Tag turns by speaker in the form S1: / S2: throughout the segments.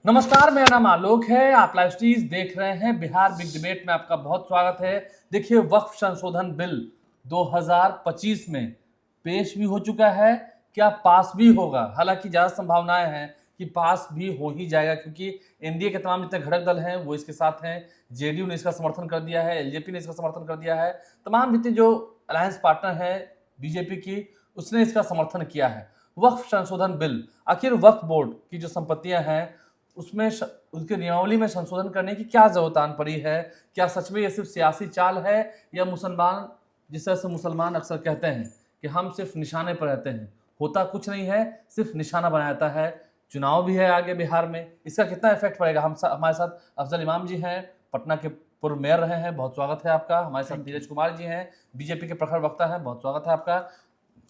S1: नमस्कार, मेरा नाम आलोक है। आप लाइव स्ट्रीज देख रहे हैं। बिहार बिग डिबेट में आपका बहुत स्वागत है। देखिए, वक्फ संशोधन बिल 2025 में पेश भी हो चुका है। क्या पास भी होगा? हालांकि ज्यादा संभावनाएं हैं कि पास भी हो ही जाएगा, क्योंकि एनडीए के तमाम जितने घटक दल हैं वो इसके साथ हैं। जेडीयू ने इसका समर्थन कर दिया है, एलजेपी ने इसका समर्थन कर दिया है, तमाम जितने जो अलायंस पार्टनर है बीजेपी की, उसने इसका समर्थन किया है। वक्फ संशोधन बिल, आखिर वक्फ बोर्ड की जो संपत्तियां हैं उसमें उसके नियमावली में संशोधन करने की क्या जरूरत आन पड़ी है? क्या सच में ये सिर्फ सियासी चाल है, या मुसलमान, जिस तरह से मुसलमान अक्सर कहते हैं कि हम सिर्फ निशाने पर रहते हैं, होता कुछ नहीं है, सिर्फ निशाना बनाता है। चुनाव भी है आगे बिहार में, इसका कितना इफेक्ट पड़ेगा? हमारे साथ अफजल इमाम जी हैं, पटना के पूर्व मेयर रहे हैं, बहुत स्वागत है आपका। हमारे साथ नीरज कुमार जी हैं, बीजेपी के प्रखर वक्ता हैं, बहुत स्वागत है आपका।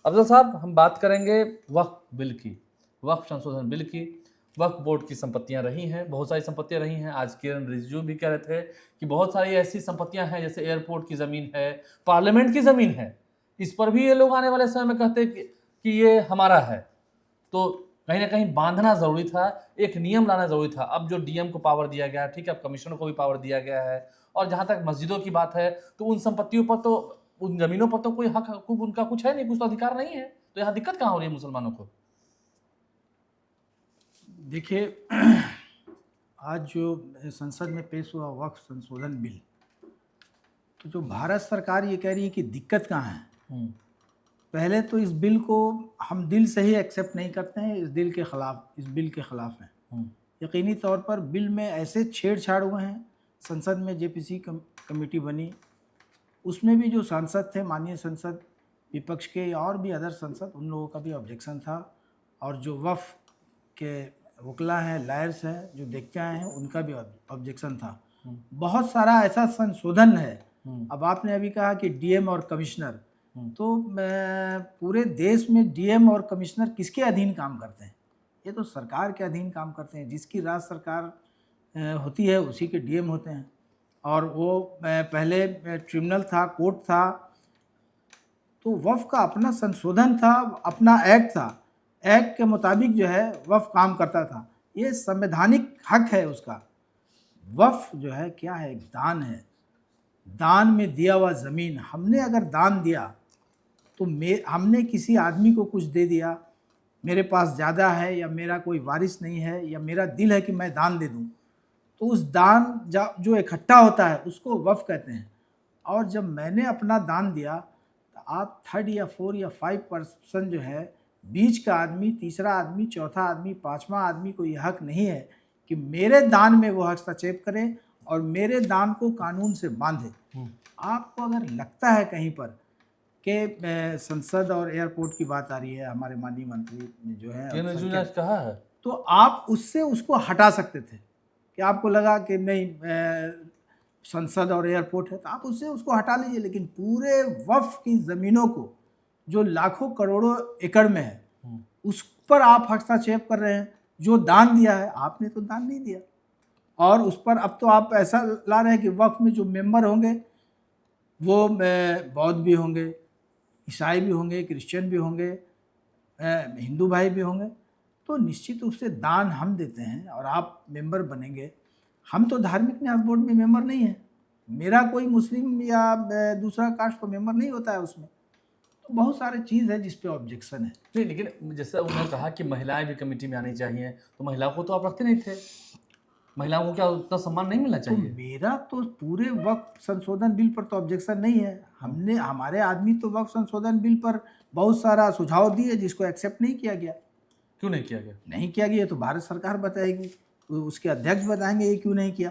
S1: अफजल साहब, हम बात करेंगे वक्फ बिल की, वक्फ संशोधन बिल की। वक्फ बोर्ड की संपत्तियां रही हैं, बहुत सारी संपत्तियां रही हैं। आज किरण रिजिजू भी कह रहे थे कि बहुत सारी ऐसी संपत्तियां हैं, जैसे एयरपोर्ट की ज़मीन है, पार्लियामेंट की ज़मीन है, इस पर भी ये लोग आने वाले समय में कहते कि ये हमारा है। तो कहीं ना कहीं बांधना ज़रूरी था, एक नियम लाना ज़रूरी था। अब जो डीएम को पावर दिया गया है, ठीक है, अब कमिश्नर को भी पावर दिया गया है। और जहाँ तक मस्जिदों की बात है, तो उन संपत्तियों पर तो, उन ज़मीनों पर तो कोई हक हकूक उनका कुछ है नहीं, कुछ तो अधिकार नहीं है। तो यहाँ दिक्कत कहाँ हो रही है मुसलमानों को?
S2: देखिए, आज जो संसद में पेश हुआ वक्फ संशोधन बिल, तो जो भारत सरकार ये कह रही है कि दिक्कत कहाँ है। पहले तो इस बिल को हम दिल से ही एक्सेप्ट नहीं करते हैं, इस बिल के खिलाफ हैं। यकीनी तौर पर बिल में ऐसे छेड़छाड़ हुए हैं। संसद में जेपीसी कमेटी बनी, उसमें भी जो सांसद थे, माननीय सांसद विपक्ष के और भी अदर सांसद, उन लोगों का भी ऑब्जेक्शन था। और जो वक्फ के वकला हैं, लायर्स हैं, जो देख के आए हैं, उनका भी ऑब्जेक्शन था। बहुत सारा ऐसा संशोधन है। अब आपने अभी कहा कि डीएम और कमिश्नर, तो पूरे देश में डीएम और कमिश्नर किसके अधीन काम करते हैं? ये तो सरकार के अधीन काम करते हैं। जिसकी राज्य सरकार होती है उसी के डीएम होते हैं। और वो पहले ट्रिब्यूनल था, कोर्ट था। तो वक्फ का अपना संशोधन था, अपना एक्ट था। एक्ट के मुताबिक जो है वक्फ काम करता था। ये संवैधानिक हक है उसका। वक्फ जो है क्या है? एक दान है। दान में दिया हुआ ज़मीन, हमने अगर दान दिया तो हमने किसी आदमी को कुछ दे दिया, मेरे पास ज़्यादा है या मेरा कोई वारिस नहीं है या मेरा दिल है कि मैं दान दे दूं, तो उस दान जो इकट्ठा होता है उसको वक्फ कहते हैं। और जब मैंने अपना दान दिया, तो आप 3rd या 4 या 5% जो है, बीच का आदमी, तीसरा आदमी, चौथा आदमी, पांचवा आदमी को यह हक नहीं है कि मेरे दान में वो हस्तक्षेप करे और मेरे दान को कानून से बांधे। आपको अगर लगता है कहीं पर कि संसद और एयरपोर्ट की बात आ रही है, हमारे माननीय मंत्री जो है
S1: कहा है,
S2: तो आप उससे उसको हटा सकते थे। कि आपको लगा कि नहीं संसद और एयरपोर्ट है, तो आप उससे उसको हटा लीजिए। लेकिन पूरे वक्फ की ज़मीनों को, जो लाखों करोड़ों एकड़ में है, उस पर आप हस्तक्षेप कर रहे हैं। जो दान दिया है, आपने तो दान नहीं दिया। और उस पर अब तो आप ऐसा ला रहे हैं कि वक्फ में जो मेंबर होंगे वो बौद्ध भी होंगे, ईसाई भी होंगे, क्रिश्चियन भी होंगे, हिंदू भाई भी होंगे। तो निश्चित रूप से दान हम देते हैं और आप मेंबर बनेंगे। हम तो धार्मिक न्यास बोर्ड में मेंबर नहीं है। मेरा कोई मुस्लिम या दूसरा कास्ट तो मेंबर नहीं होता है उसमें। तो बहुत सारे चीज़ है जिस पे ऑब्जेक्शन है।
S1: नहीं, लेकिन जैसे उन्होंने कहा कि महिलाएं भी कमेटी में आनी चाहिए, तो महिलाओं को तो आप रखते नहीं थे। महिलाओं को क्या उतना सम्मान नहीं मिलना
S2: तो
S1: चाहिए?
S2: मेरा तो पूरे वक्फ संशोधन बिल पर तो ऑब्जेक्शन नहीं है। हमारे आदमी तो वक्फ संशोधन बिल पर बहुत सारा सुझाव दिए, जिसको एक्सेप्ट नहीं किया गया।
S1: क्यों नहीं किया गया?
S2: नहीं किया गया तो भारत सरकार बताएगी, उसके अध्यक्ष बताएंगे ये क्यों नहीं किया।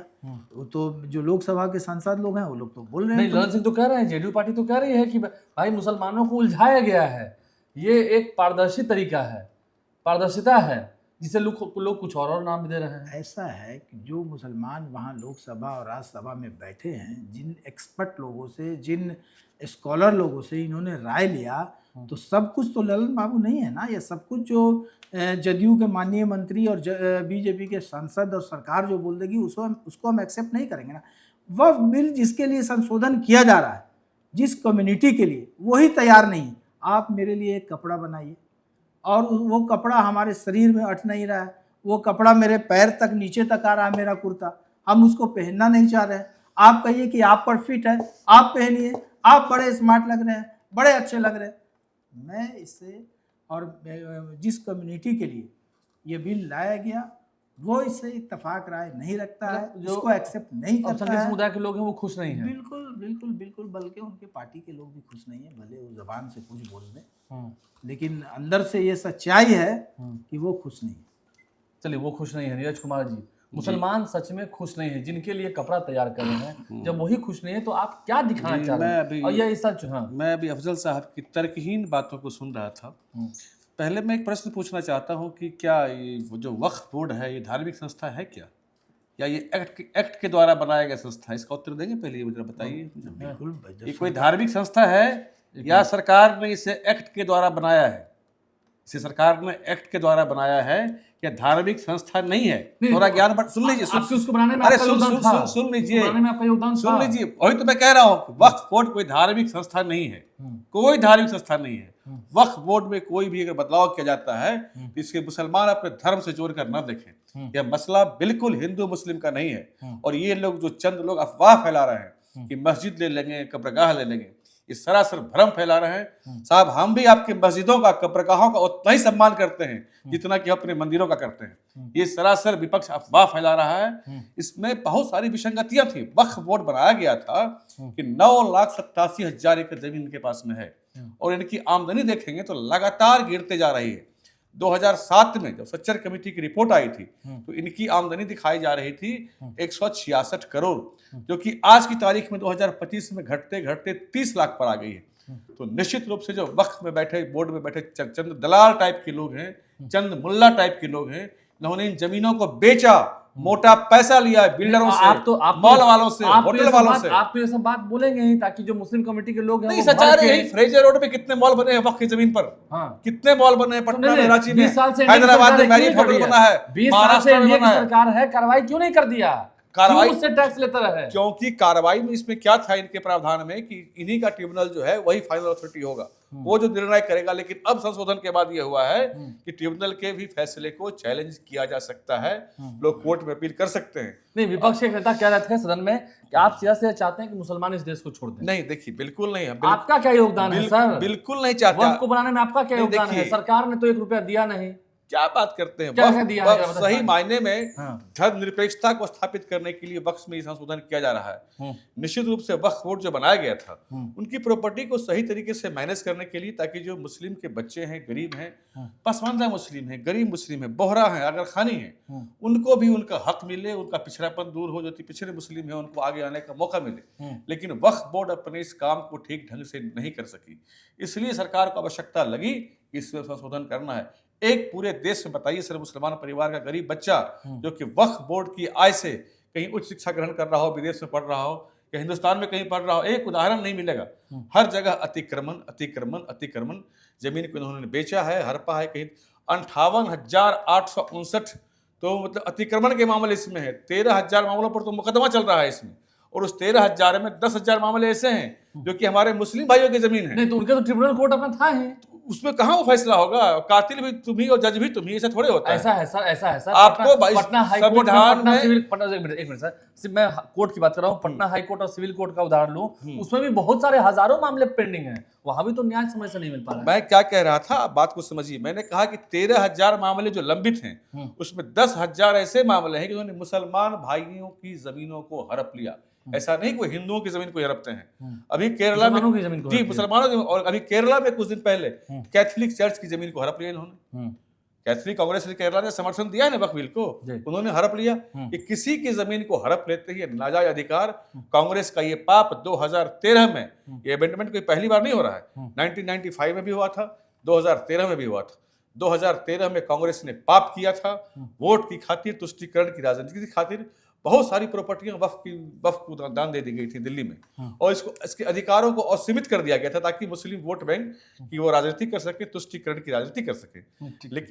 S2: तो जो लोकसभा के सांसद लोग हैं वो लोग तो बोल रहे हैं।
S1: नहीं, ललन सिंह तो कह रहे हैं, जेडीयू पार्टी तो कह रही है कि भाई मुसलमानों को उलझाया गया है, ये एक पारदर्शी तरीका है, पारदर्शिता है, जिसे लोग कुछ और नाम भी दे रहे हैं।
S2: ऐसा है कि जो मुसलमान वहाँ लोकसभा और राज्यसभा में बैठे हैं, जिन एक्सपर्ट लोगों से, जिन स्कॉलर लोगों से इन्होंने राय लिया, तो सब कुछ तो ललन बाबू नहीं है ना। ये सब कुछ जो जदयू के माननीय मंत्री और बीजेपी के सांसद और सरकार जो बोल देगी उसको हम एक्सेप्ट नहीं करेंगे ना। वह बिल जिसके लिए संशोधन किया जा रहा है, जिस कम्युनिटी के लिए, वही तैयार नहीं है। आप मेरे लिए एक कपड़ा बनाइए और वो कपड़ा हमारे शरीर में अट नहीं रहा है, वो कपड़ा मेरे पैर तक नीचे तक आ रहा है, मेरा कुर्ता, हम उसको पहनना नहीं चाह रहे हैं। आप कहिए कि आप पर फिट है, आप पहनिए, आप बड़े स्मार्ट लग रहे हैं, बड़े अच्छे लग रहे हैं। मैं इससे, और जिस कम्युनिटी के लिए ये बिल लाया गया वो इससे इत्तेफाक राय नहीं रखता है,
S1: जो
S2: उसको एक्सेप्ट नहीं करता
S1: अल्पसंख्यक
S2: है।
S1: समुदाय के लोग हैं वो खुश नहीं हैं।
S2: बिल्कुल बिल्कुल बिल्कुल, बल्कि उनके पार्टी के लोग भी खुश नहीं है, भले वो जबान से कुछ बोल दें, लेकिन अंदर से ये सच्चाई है कि वो खुश नहीं है।
S1: चलिए, वो खुश नहीं है। नीरज कुमार जी, मुसलमान सच में खुश नहीं है जिनके लिए कपड़ा तैयार कर रहे हैं, जब वही खुश नहीं है तो आप क्या दिखाना चाह रहे हैं? और ये सच, हाँ,
S3: मैं अभी अफजल साहब की तर्कहीन बातों को सुन रहा था। पहले मैं एक प्रश्न पूछना चाहता हूं कि क्या ये जो वक्फ बोर्ड है ये धार्मिक संस्था है क्या, या ये एक्ट के द्वारा बनाया गया संस्था है? इसका उत्तर देंगे पहले, ये मुझे बताइए।
S2: बिल्कुल,
S3: ये कोई धार्मिक संस्था है या सरकार ने इसे एक्ट के द्वारा बनाया है? इसे सरकार ने एक्ट के द्वारा बनाया है या धार्मिक संस्था नहीं है? थोड़ा ज्ञान बट सुन लीजिए,
S1: उसको बनाने में
S3: अरे
S1: आपका योगदान था।
S3: सुन लीजिए,
S1: बनाने में आपका योगदान था।
S3: सुन लीजिए, वही तो मैं कह रहा हूँ, वक्फ बोर्ड कोई धार्मिक संस्था नहीं है, कोई धार्मिक संस्था नहीं है। वक्फ बोर्ड में कोई भी अगर बदलाव किया जाता है तो इसके मुसलमान अपने धर्म से जोड़कर न देखें। यह मसला बिल्कुल हिंदू मुस्लिम का नहीं है। और ये लोग जो चंद लोग अफवाह फैला रहे हैं कि मस्जिद ले लेंगे, कब्रगाह ले लेंगे, ये सरासर भ्रम फैला रहे हैं। साहब, हम भी आपकी मस्जिदों का, कब्रगाहों का उतना ही सम्मान करते हैं जितना कि अपने मंदिरों का करते हैं। ये सरासर विपक्ष अफवाह फैला रहा है। इसमें बहुत सारी विसंगतियां थी। वक्फ बोर्ड बनाया गया था कि 9,87,000 एकड़ जमीन इनके पास में है, और इनकी आमदनी देखेंगे तो लगातार गिरते जा रही है। 2007 में जब सच्चर कमेटी की रिपोर्ट आई थी तो इनकी आमदनी दिखाई जा रही थी 166 करोड़, जो कि आज की तारीख में 2025 में घटते घटते 30 लाख पर आ गई है। तो निश्चित रूप से जो वक्फ में बैठे, बोर्ड में बैठे चंद दलाल टाइप के लोग हैं, चंद मुल्ला टाइप के लोग हैं, उन्होंने इन जमीनों को बेचा, मोटा पैसा लिया है बिल्डरों से, मॉल वालों से, होटल वालों से।
S1: आप तो ये सब बात बोलेंगे ही ताकि जो मुस्लिम कमेटी के लोग हैं
S3: नहीं, सच्चाई यही, फ्रेजर रोड पे कितने मॉल बने हैं वक्फ की जमीन पर?
S1: हाँ,
S3: कितने मॉल बने हैं? पटना में, रांची में,
S1: 20 साल से
S3: हैदराबाद में मैरियट होटल बना है,
S1: 20 साल से इंडिया की सरकार है, कार्रवाई क्यों नहीं कर दिया?
S3: कार्रवाई
S1: उससे टैक्स लेता रहे।
S3: क्योंकि कार्रवाई में इसमें क्या था इनके प्रावधान में कि इन्हीं का ट्रिब्यूनल जो है वही फाइनल अथॉरिटी होगा, वो जो निर्णय करेगा। लेकिन अब संशोधन के बाद ये हुआ है कि ट्रिब्यूनल के भी फैसले को चैलेंज किया जा सकता है, लोग कोर्ट में अपील कर सकते हैं।
S1: नहीं, विपक्ष के नेता कह रहे थे सदन में कि आप सीधा चाहते हैं कि मुसलमान इस देश को छोड़ दें।
S3: नहीं, देखिए, बिल्कुल नहीं है।
S1: आपका क्या योगदान है सर?
S3: बिल्कुल नहीं चाहते।
S1: वक्फ को बनाने में आपका क्या योगदान है? सरकार ने तो 1 रुपया दिया नहीं।
S3: क्या बात करते हैं?
S1: वक्फ
S3: सही मायने में धर्मनिरपेक्षता को स्थापित करने के लिए वक्फ में संशोधन किया जा रहा है। निश्चित रूप से वक्फ बोर्ड जो बनाया गया था उनकी प्रॉपर्टी को सही तरीके से मैनेज करने के लिए, ताकि जो मुस्लिम के बच्चे हैं, गरीब हैं, पसमानदा मुस्लिम हैं, गरीब मुस्लिम हैं, बोहरा हैं, अगर खानी हैं, उनको भी उनका हक मिले, उनका पिछड़ापन दूर हो, जो पिछड़े मुस्लिम है उनको आगे आने का मौका मिले। लेकिन वक्फ बोर्ड अपने इस काम को ठीक ढंग से नहीं कर सकी, इसलिए सरकार को आवश्यकता लगी इसमें संशोधन करना है। एक पूरे देश में बताइए, सिर्फ मुसलमान परिवार का गरीब बच्चा जो कि वक्फ बोर्ड की आय से कहीं उच्च शिक्षा ग्रहण कर रहा हो, विदेश में पढ़ रहा हो या हिंदुस्तान में कहीं पढ़ रहा हो, एक उदाहरण नहीं मिलेगा। हर जगह अतिक्रमण अतिक्रमण अतिक्रमण। जमीन को इन्होंने बेचा है, हड़पा है, कहीं 58,859 तो मतलब अतिक्रमण के मामले इसमें है। 13,000 मामलों पर तो मुकदमा चल रहा है इसमें, और उस 13,000 में 10,000 मामले ऐसे हैं जो कि हमारे मुस्लिम भाइयों की जमीन है।
S1: नहीं तो उनके तो ट्रिब्यूनल कोर्ट अपना था ही,
S3: उसमें कहाँ वो फैसला होगा? कातिल भी तुम ही और जज भी तुम ही, ऐसा थोड़े होता है।
S1: ऐसा है सर, ऐसा है सर।
S3: आपको
S1: पटना हाई कोर्ट
S3: संविधान में
S1: एक मिनट सर, मैं कोर्ट की बात कर रहा हूँ। पटना हाई कोर्ट और सिविल कोर्ट का उदाहरण लूं, उसमें भी बहुत सारे हजारों मामले पेंडिंग हैं, वहां भी तो न्याय समय से नहीं मिल पा रहा है।
S3: मैं क्या कह रहा था, आप बात को समझिए। मैंने कहा कि 13,000 मामले जो लंबित हैं उसमें 10,000 ऐसे मामले हैं कि उन्होंने मुसलमान भाइयों की जमीनों को हड़प लिया। ऐसा नहीं कोई हिंदुओं की जमीन को हड़पते हैं। अभी केरला में जी मुसलमानों की, और अभी केरला में कुछ दिन पहले कैथोलिक चर्च की जमीन को हड़प लिया इन्होंने। कैथोलिक कांग्रेस ने केरला ने समर्थन दिया है वक्फ बिल को, उन्होंने हड़प लिया कि किसी की जमीन को हड़प लेते ही नाजायज अधिकार। कांग्रेस का ये पाप 2013 में, ये अमेंडमेंट कोई पहली बार नहीं हो रहा है, 1995 में भी हुआ था, 2013 में भी हुआ था। 2013 में कांग्रेस ने पाप किया था, वोट की खातिर, तुष्टीकरण की राजनीति की खातिर बहुत सारी प्रॉपर्टियां वक्फ को दान दे दी गई थी दिल्ली में, और इसके अधिकारों को असीमित कर दिया गया था ताकि मुस्लिम वोट बैंक की वो राजनीति कर सके, तुष्टीकरण की राजनीति कर सके।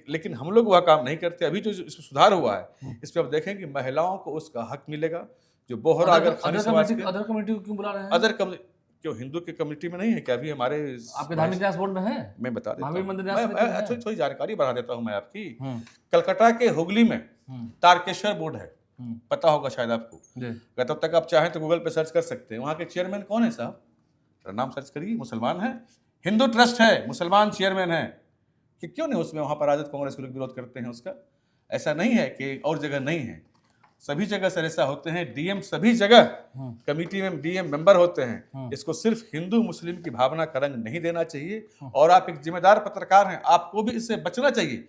S3: लेकिन हम लोग वह काम नहीं करते। अभी जो इसमें सुधार हुआ है, इस पर आप देखें कि महिलाओं को उसका हक मिलेगा। जो बोहरा अगर
S1: अदर कमेटी क्यों बुला रहे हैं?
S3: क्यों हिंदू के कम्युनिटी में नहीं है क्या? अभी हमारे
S1: आपके धार्मिक न्यास बोर्ड में है?
S3: मैं बता देता
S1: महावीर
S3: हूँ,
S1: मंदिर न्यास समिति में है?
S3: थोड़ी जानकारी बढ़ा देता हूँ मैं आपकी। कलकत्ता के हुगली में तारकेश्वर बोर्ड है, पता होगा शायद आपको। अगर तब तक आप चाहें तो गूगल पे सर्च कर सकते हैं। वहाँ के चेयरमैन कौन है साहब? नाम सर्च करिए, मुसलमान है, हिंदू ट्रस्ट है, मुसलमान चेयरमैन है। कि क्यों नहीं उसमें वहाँ पर राजद कांग्रेस के लोग विरोध करते हैं उसका? ऐसा नहीं है कि और जगह नहीं है, सभी जगह सर ऐसा होते हैं। डीएम सभी जगह कमेटी में डीएम मेंबर होते हैं। इसको सिर्फ हिंदू मुस्लिम की भावना का रंग नहीं देना चाहिए। और आप एक जिम्मेदार पत्रकार हैं, आपको भी इससे बचना चाहिए।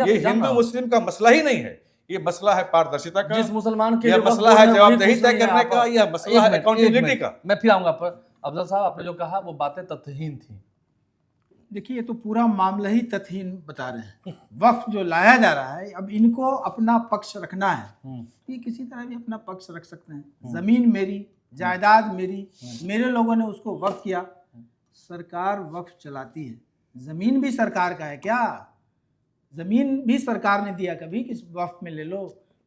S3: ये हिंदू मुस्लिम का मसला ही नहीं है, ये मसला है पारदर्शिता का,
S1: जिस मुसलमान के
S3: यह मसला है जवाबदेही तय करने का, यह मसला है अकाउंटेबिलिटी का।
S1: मैं फिर आऊंगा पर अफजल साहब, आपने जो कहा वो बातें तथ्यहीन थी।
S2: देखिए, ये तो पूरा मामला ही तथहीन बता रहे हैं। वक्फ जो लाया जा रहा है, अब इनको अपना पक्ष रखना है, ये किसी तरह भी अपना पक्ष रख सकते हैं। जमीन मेरी, जायदाद मेरी, मेरे लोगों ने उसको वक्फ किया। सरकार वक्फ चलाती है, जमीन भी सरकार का है क्या? जमीन भी सरकार ने दिया कभी कि वक्फ में ले लो?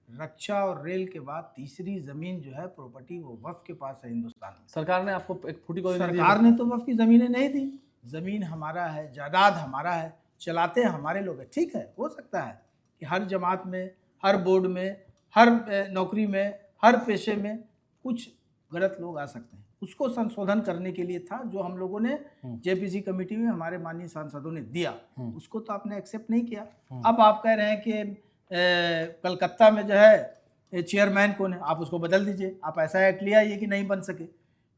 S2: रक्षा और रेल के बाद तीसरी जमीन जो है प्रॉपर्टी, वो वक्फ के पास है हिंदुस्तान में।
S1: सरकार ने आपको एक फूटी कॉलोनी
S2: सरकार ने तो वक्फ की जमीनें नहीं दी। ज़मीन हमारा है, जायदाद हमारा है, चलाते हैं हमारे लोग हैं। ठीक है, हो सकता है कि हर जमात में, हर बोर्ड में, हर नौकरी में, हर पेशे में कुछ गलत लोग आ सकते हैं। उसको संशोधन करने के लिए था जो हम लोगों ने जेपीसी कमेटी में हमारे माननीय सांसदों ने दिया, उसको तो आपने एक्सेप्ट नहीं किया। अब आप कह रहे हैं कि कलकत्ता में जो है चेयरमैन कौन है, आप उसको बदल दीजिए। आप ऐसा एक्ट लिया ये कि नहीं बन सके।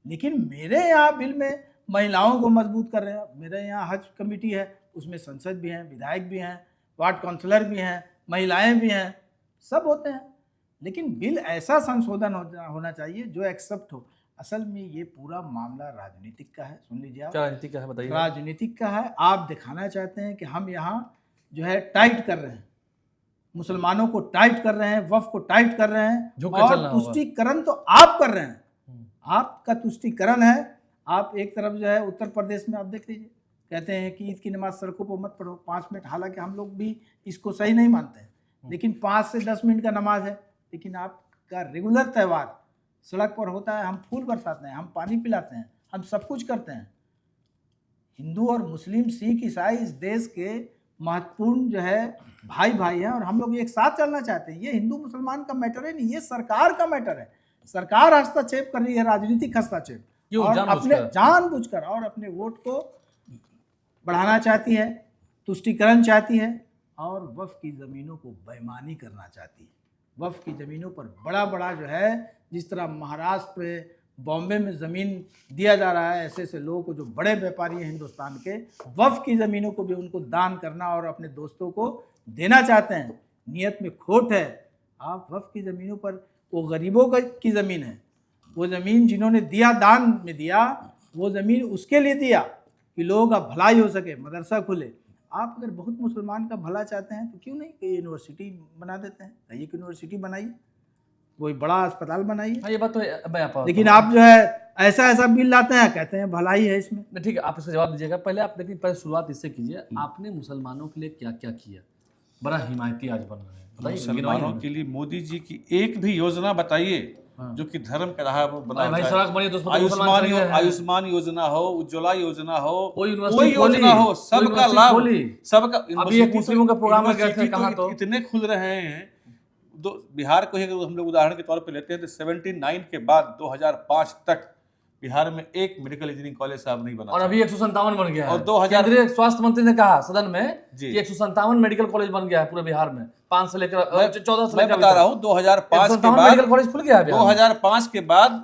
S2: लेकिन मेरे यहाँ बिल में महिलाओं को मजबूत कर रहे हैं। मेरे यहाँ हज कमेटी है, उसमें संसद भी हैं, विधायक भी हैं, वार्ड काउंसलर भी हैं, महिलाएं भी हैं, सब होते हैं। लेकिन बिल ऐसा संशोधन होना चाहिए जो एक्सेप्ट हो। असल में ये पूरा मामला राजनीतिक का है। सुन लीजिए आप।
S1: क्या राजनीतिक का है बताइए?
S2: राजनीतिक का है। आप दिखाना चाहते हैं कि हम यहाँ जो है टाइट कर रहे हैं, मुसलमानों को टाइट कर रहे हैं, वक्फ को टाइट कर रहे हैं, और तुष्टीकरण तो आप कर रहे हैं। आपका तुष्टीकरण है। आप एक तरफ जो है उत्तर प्रदेश में आप देख लीजिए, कहते हैं कि ईद की नमाज सड़कों पर मत पढ़ो 5 मिनट। हालांकि हम लोग भी इसको सही नहीं मानते हैं, लेकिन 5 से 10 मिनट का नमाज है। लेकिन आपका रेगुलर त्यौहार सड़क पर होता है, हम फूल बरसाते हैं, हम पानी पिलाते हैं, हम सब कुछ करते हैं। हिंदू और मुस्लिम, सिख, ईसाई इस देश के महत्वपूर्ण जो है भाई भाई हैं, और हम लोग एक साथ चलना चाहते हैं। ये हिंदू मुसलमान का मैटर है नहीं, ये सरकार का मैटर है। सरकार हस्तक्षेप कर रही है, राजनीतिक हस्तक्षेप, और अपने जानबूझकर और अपने वोट को बढ़ाना चाहती है, तुष्टीकरण चाहती है, और वक्फ की ज़मीनों को बेईमानी करना चाहती है। वक्फ की ज़मीनों पर बड़ा बड़ा जो है, जिस तरह महाराष्ट्र में, बॉम्बे में ज़मीन दिया जा रहा है, ऐसे ऐसे लोगों को जो बड़े व्यापारी हैं हिंदुस्तान के, वक्फ की ज़मीनों को भी उनको दान करना और अपने दोस्तों को देना चाहते हैं। नीयत में खोट है। आप वक्फ की ज़मीनों पर, वो गरीबों की ज़मीन है, वो ज़मीन जिन्होंने दिया, दान में दिया, वो ज़मीन उसके लिए दिया कि लोगों का भलाई हो सके, मदरसा खुले। आप अगर बहुत मुसलमान का भला चाहते हैं तो क्यों नहीं यूनिवर्सिटी बना देते हैं? एक यूनिवर्सिटी बनाइए, कोई बड़ा अस्पताल बनाइए।
S1: ये बात तो
S2: लेकिन आप जो है ऐसा ऐसा बिल लाते हैं, कहते हैं भलाई है इसमें।
S1: ठीक है, आप इसका जवाब दीजिएगा। पहले आप देखिए, पहले शुरुआत इससे कीजिए, आपने मुसलमानों के लिए क्या क्या किया? बड़ा हिमायती आज बन रहे हैं।
S3: मुसलमानों के लिए मोदी जी की एक भी योजना बताइए जो कि धर्म का रहा आयुष्मान योजना हो, उज्ज्वला योजना हो, कोई योजना हो, सबका लाभ, सबका।
S1: अभी एक मुस्लिमों का प्रोग्राम में गए थे, कहाँ तो
S3: इतने खुल रहे हैं। बिहार को ही अगर हम लोग उदाहरण के तौर पे लेते हैं तो 79 के बाद 2005 तक बिहार में एक मेडिकल इंजीनियरिंग कॉलेज साहब नहीं बना,
S1: और अभी 157 बन गया है।
S3: और 2000
S1: केंद्रीय स्वास्थ्य मंत्री ने कहा सदन में कि 157 मेडिकल कॉलेज बन गया है पूरे बिहार में। 5 से लेकर 14 से
S3: मैं बता रहा हूँ 2005 के बाद
S1: मेडिकल कॉलेज खुल गया है।
S3: 2005 के बाद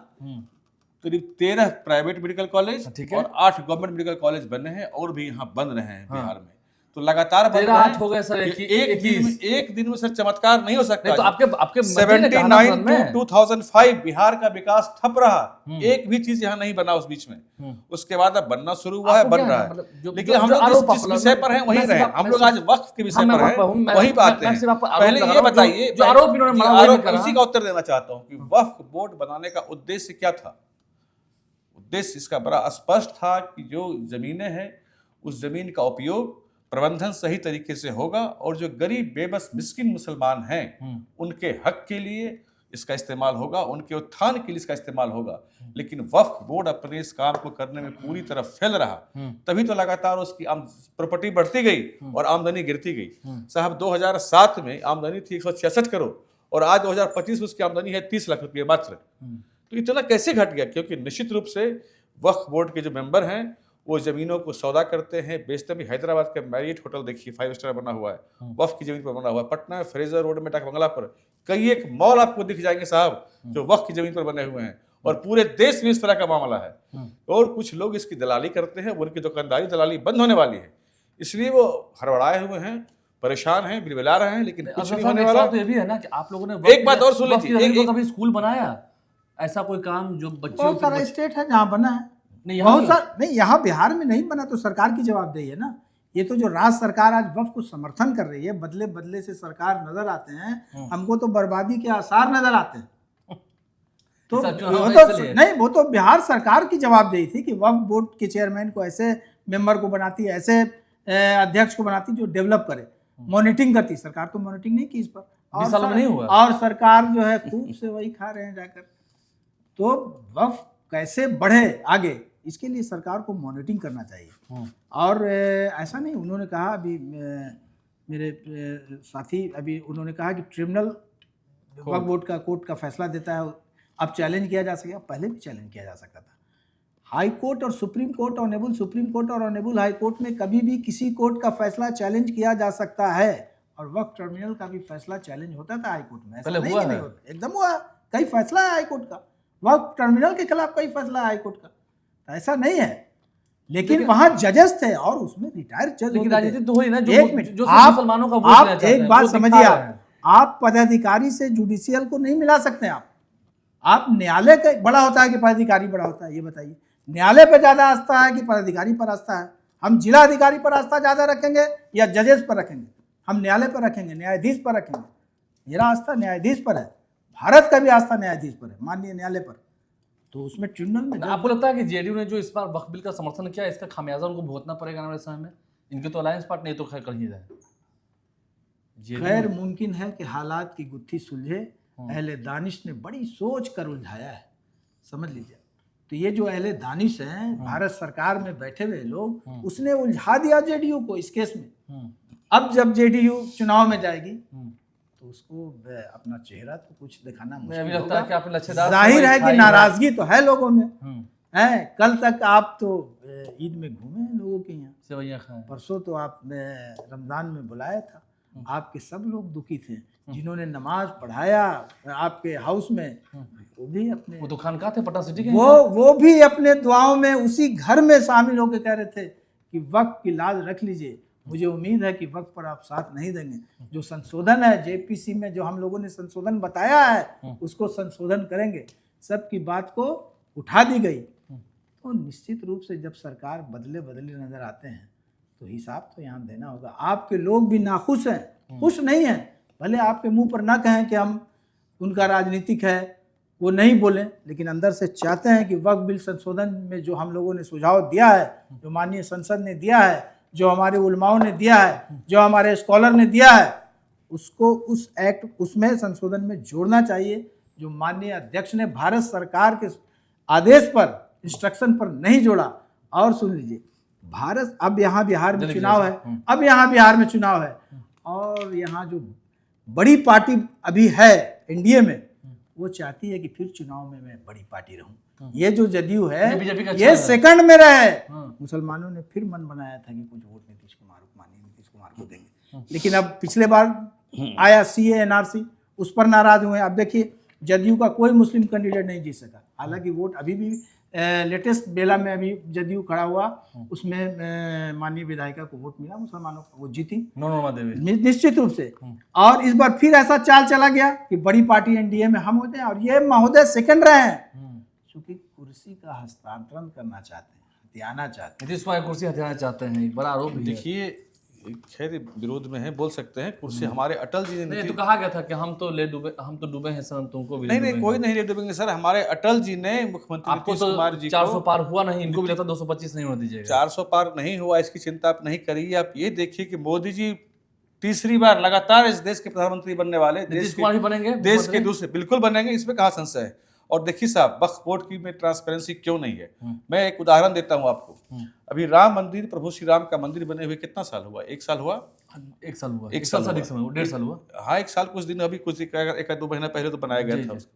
S3: करीब 13 प्राइवेट मेडिकल कॉलेज और 8 गवर्नमेंट मेडिकल कॉलेज बने हैं, और भी यहाँ बन रहे हैं बिहार में। तो लगातार
S1: 13 हो गए सर।
S3: एक दिन में सर चमत्कार नहीं हो सकता।
S1: तो आपके
S3: 79 to 2005 बिहार का विकास ठप रहा, एक भी चीज यहाँ नहीं बना उस बीच में। उसके बाद अब बनना शुरू हुआ है, बन रहा है। लेकिन हम लोग जिस विषय पर हैं वहीं रहे। हम लोग आज वक्फ के विषय पर हैं, वहीं पे आते हैं। पहले ये बताइए, इसी का उत्तर देना चाहता हूँ कि वक्फ बोर्ड बनाने का उद्देश्य क्या था। उद्देश्य इसका बड़ा स्पष्ट था कि जो जमीनें हैं, उस जमीन का उपयोग प्रबंधन सही तरीके से होगा, और जो गरीब बेबस मिस्किन मुसलमान हैं उनके हक के लिए इसका इस्तेमाल होगा, उनके उत्थान के लिए इसका इस्तेमाल होगा। लेकिन वक्फ बोर्ड अपने इस काम को करने में पूरी तरह फेल रहा, तभी तो लगातार उसकी प्रॉपर्टी बढ़ती गई और आमदनी गिरती गई। साहब 2007 में आमदनी थी 166 करोड़ और आज 2025 में उसकी आमदनी है 30 लाख रुपये मात्र। तो इतना कैसे घट गया? क्योंकि निश्चित रूप से वक्फ बोर्ड के जो मेंबर हैं वो जमीनों को सौदा करते हैं, बेचते हैं। हैदराबाद का मैरियट होटल देखिए, 5 स्टार बना हुआ है, वक्फ की जमीन पर बना हुआ है। पटना में फ्रेजर रोड में डाक बंगला पर कई एक मॉल आपको दिख जाएंगे साहब जो वक्फ की जमीन पर बने हुए हैं, और पूरे देश में इस तरह का मामला है। और कुछ लोग इसकी दलाली करते हैं, उनकी दुकानदारी दलाली बंद होने वाली है, इसलिए वो हड़बड़ाए हुए हैं, परेशान हैं, बिलबिला रहे हैं, लेकिन कुछ नहीं होने वाला।
S1: तो ये भी है ना कि आप लोगों ने
S3: एक बात और सुन लीजिए,
S1: कभी स्कूल बनाया ऐसा कोई काम जो बच्चों
S2: बहुत सारा स्टेट है जहाँ बना है,
S1: नहीं
S2: बहुत सारा नहीं, यहाँ बिहार में नहीं बना तो सरकार की जवाबदेही है ना। ये तो जो राज्य सरकार आज वक्फ को समर्थन कर रही है, बदले बदले से सरकार नजर आते हैं, हमको तो बर्बादी के आसार नजर आते हैं। तो वो तो बिहार सरकार की जवाबदेही थी कि वक्फ बोर्ड के चेयरमैन को ऐसे मेंबर को बनाती, ऐसे अध्यक्ष को बनाती जो डेवलप करे, मॉनिटरिंग करती। सरकार तो मॉनिटरिंग नहीं की इस पर, और सरकार जो है खूब से वही खा रहे हैं जाकर। तो वक्फ कैसे बढ़े आगे, इसके लिए सरकार को मॉनिटरिंग करना चाहिए। और ऐसा नहीं, उन्होंने कहा अभी मेरे साथी अभी उन्होंने कहा कि ट्रिब्यूनल वक्फ बोर्ड का कोर्ट का फैसला देता है, अब चैलेंज किया जा सकेगा। पहले भी चैलेंज किया जा सकता था। हाई कोर्ट और supreme court, honourable supreme court और ऑनरेबल हाई कोर्ट में कभी भी किसी कोर्ट का फैसला चैलेंज किया जा सकता है। और वक्फ ट्रिब्यूनल का भी फैसला चैलेंज होता था हाई कोर्ट में, ऐसा नहीं कि नहीं होता, एकदम हुआ। कई फैसला है हाई कोर्ट का, वक्फ ट्रिब्यूनल के खिलाफ कई फैसला है हाई कोर्ट का, ऐसा नहीं है। लेकिन वहां जजेस थे और उसमें रिटायर्ड जज
S1: राजनीति तो हुई ना,
S2: एक मिनट, आप एक बात समझिए, आप पदाधिकारी से जुडिशियल को नहीं मिला सकते। आप न्यायालय का बड़ा होता है कि पदाधिकारी बड़ा होता है, ये बताइए। न्यायालय पे ज्यादा आस्था है कि पदाधिकारी पर आस्था है? हम जिला अधिकारी पर आस्था ज्यादा रखेंगे या जजेस पर रखेंगे? हम न्यायालय पर रखेंगे, न्यायाधीश पर रखेंगे। मेरा आस्था न्यायाधीश पर है, भारत का भी आस्था न्यायाधीश पर है, माननीय न्यायालय पर। तो उसमें ट्रिब्यूनल में
S1: आपको लगता है कि जेडीयू ने जो इस बार वक्फ बिल का समर्थन किया, इसका खामियाजा उनको भुगतना पड़ेगा आने वाले समय में? इनके तो अलायंस पार्टनर नहीं तो खैर कर ही जाए।
S2: गैर मुमकिन है कि हालात की गुत्थी सुलझे, अहले दानिश ने बड़ी सोच कर उलझाया है, समझ लीजिए। तो ये जो अहले दानिश हैं, भारत सरकार में बैठे हुए लोग, उसने उलझा दिया जेडीयू को इस केस में। अब जब जेडीयू चुनाव में जाएगी तो उसको अपना चेहरा तो कुछ दिखाना मुश्किल होगा। जाहिर है कि नाराजगी तो है लोगों में, है। कल तक आप तो ईद में घूमे लोगों के यहाँ,
S1: सेवैयां खाए,
S2: परसों तो आपने रमजान में बुलाया था, आपके सब लोग दुखी थे। जिन्होंने नमाज पढ़ाया आपके हाउस में, वो भी अपने,
S1: वो तो खानकाह थे पटना सिटी के,
S2: वो भी अपने दुआओं में उसी घर में शामिल होकर कह रहे थे कि वक्त की लाज रख लीजिए। मुझे उम्मीद है कि वक्त पर आप साथ नहीं देंगे। जो संशोधन है जेपीसी में, जो हम लोगों ने संशोधन बताया है, उसको संशोधन करेंगे। सबकी बात को उठा दी गई। तो निश्चित रूप से जब सरकार बदले बदले नजर आते हैं तो हिसाब तो यहाँ देना होगा। आपके लोग भी नाखुश हैं, खुश नहीं हैं। भले आपके मुंह पर ना कहें कि हम उनका राजनीतिक है, वो नहीं बोलें, लेकिन अंदर से चाहते हैं कि वक्फ बिल संशोधन में जो हम लोगों ने सुझाव दिया है, जो माननीय संसद ने दिया है, जो हमारे उलमाओं ने दिया है, जो हमारे स्कॉलर ने दिया है, उसको उस एक्ट उसमें संशोधन में जोड़ना चाहिए। जो माननीय अध्यक्ष ने भारत सरकार के आदेश पर, इंस्ट्रक्शन पर नहीं जोड़ा। और सुन लीजिए, भारत अब यहाँ बिहार में चुनाव है, अब यहाँ बिहार में चुनाव है, और यहाँ जो बड़ी पार्टी अभी है एनडीए में, वो चाहती है कि फिर चुनाव में मैं बड़ी पार्टी रहूं। ये जो जदयू है, ये सेकंड में रहे। मुसलमानों ने फिर मन बनाया था कि कुछ वोट नीतीश कुमार को देंगे, लेकिन अब पिछले बार आया सीए एनआरसी, उस पर नाराज हुए। अब देखिए, जदयू का कोई मुस्लिम कैंडिडेट नहीं जीत सका। हालांकि वोट अभी भी लेटेस्ट बेला में अभी जदयू खड़ा हुआ, उसमें माननीय विधायिका को वोट मिला मुसलमानों को, वो जीती निश्चित रूप से। और इस बार फिर ऐसा चाल चला गया कि बड़ी पार्टी एनडीए में हम होते हैं, और ये महोदय सेकंड रहे हैं, क्योंकि कुर्सी का हस्तांतरण करना चाहते हैं, हथियाना चाहते हैं।
S1: नीतीश कुमार कुर्सी हथियाना चाहते हैं, एक बड़ा आरोप।
S3: देखिए, खैर विरोध में है, बोल सकते हैं। कुर्सी हमारे अटल जी ने
S1: नहीं तो कहा गया था कि हम तो डूबे हैं सर, तुमको भी
S3: नहीं, कोई नहीं ले डूबेंगे सर। हमारे अटल जी ने, मुख्यमंत्री
S1: नीतीश कुमार जी 400 पार हुआ नहीं, इनको भी लगता 225 नहीं होना दीजिएगा।
S3: 400 पार नहीं हुआ, इसकी चिंता आप नहीं करिए। आप ये देखिए कि मोदी जी तीसरी बार लगातार इस देश के प्रधानमंत्री बनने वाले,
S1: नीतीश कुमार ही बनेंगे
S3: देश के दूसरे, बिल्कुल बनेंगे, इसमें कहाँ संशय है। और देखिए साहब, वक्फ बोर्ड की में ट्रांसपेरेंसी क्यों नहीं है, मैं एक उदाहरण देता हूँ आपको। अभी राम मंदिर, प्रभु श्री राम का मंदिर बने हुए कितना साल हुआ? 1 साल हुआ?
S1: 1 साल हुआ,
S3: 1 साल,
S1: 1.5 साल हुआ।
S3: हाँ, 1 साल कुछ दिन, अभी कुछ 1-2 महीना पहले तो बनाया गया था उसको।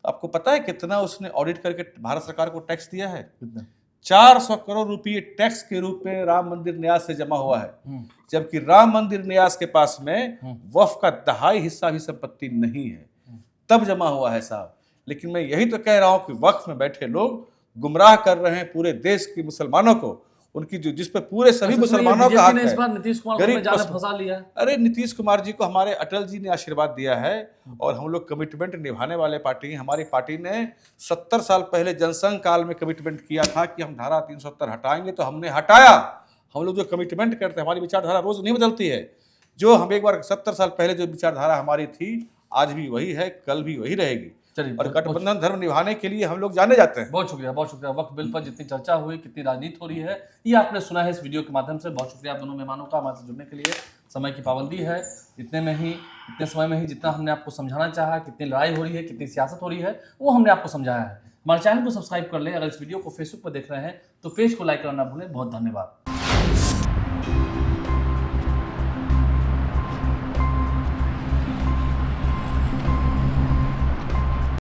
S3: तो आपको पता है कितना उसने ऑडिट करके भारत सरकार को टैक्स दिया है?
S1: कितना?
S3: 400 करोड़ रुपये टैक्स के रूप में राम मंदिर न्यास से जमा हुआ है, जबकि राम मंदिर न्यास के पास में वक्फ का 2.5 हिस्सा भी संपत्ति नहीं है, तब जमा हुआ है साहब। लेकिन मैं यही तो कह रहा हूं कि वक्फ में बैठे लोग गुमराह कर रहे हैं पूरे देश के मुसलमानों को, उनकी जो जिस पे पूरे सभी मुसलमानों का हक है।
S1: इस बार नीतीश कुमार को ज्यादा फंसा लिया।
S3: अरे नीतीश कुमार जी को हमारे अटल जी ने आशीर्वाद दिया है और हम लोग कमिटमेंट निभाने वाले पार्टी हैं। हमारी पार्टी ने 70 साल पहले जनसंघ काल में कमिटमेंट किया था कि हम धारा 370 हटाएंगे, तो हमने हटाया। हम लोग जो कमिटमेंट करते हैं, हमारी विचारधारा रोज नहीं बदलती है। जो हम एक बार 70 साल पहले जो विचारधारा हमारी थी, आज भी वही है, कल भी वही रहेगी।
S1: चलिए,
S3: और गठबंधन धर्म निभाने के लिए हम लोग जाने जाते हैं।
S1: बहुत शुक्रिया, बहुत शुक्रिया। वक्फ बिल पर जितनी चर्चा हुई, कितनी राजनीति हो रही है, ये आपने सुना है इस वीडियो के माध्यम से। बहुत शुक्रिया आप दोनों मेहमानों का हमारे से जुड़ने के लिए। समय की पाबंदी है, इतने समय में ही जितना हमने आपको समझाना चाहा, कितनी लड़ाई हो रही है, कितनी सियासत हो रही है, वो हमने आपको समझाया है। हमारे चैनल को सब्सक्राइब कर लें। अगर इस वीडियो को फेसबुक पर देख रहे हैं तो पेज को लाइक करना ना भूलें। बहुत धन्यवाद।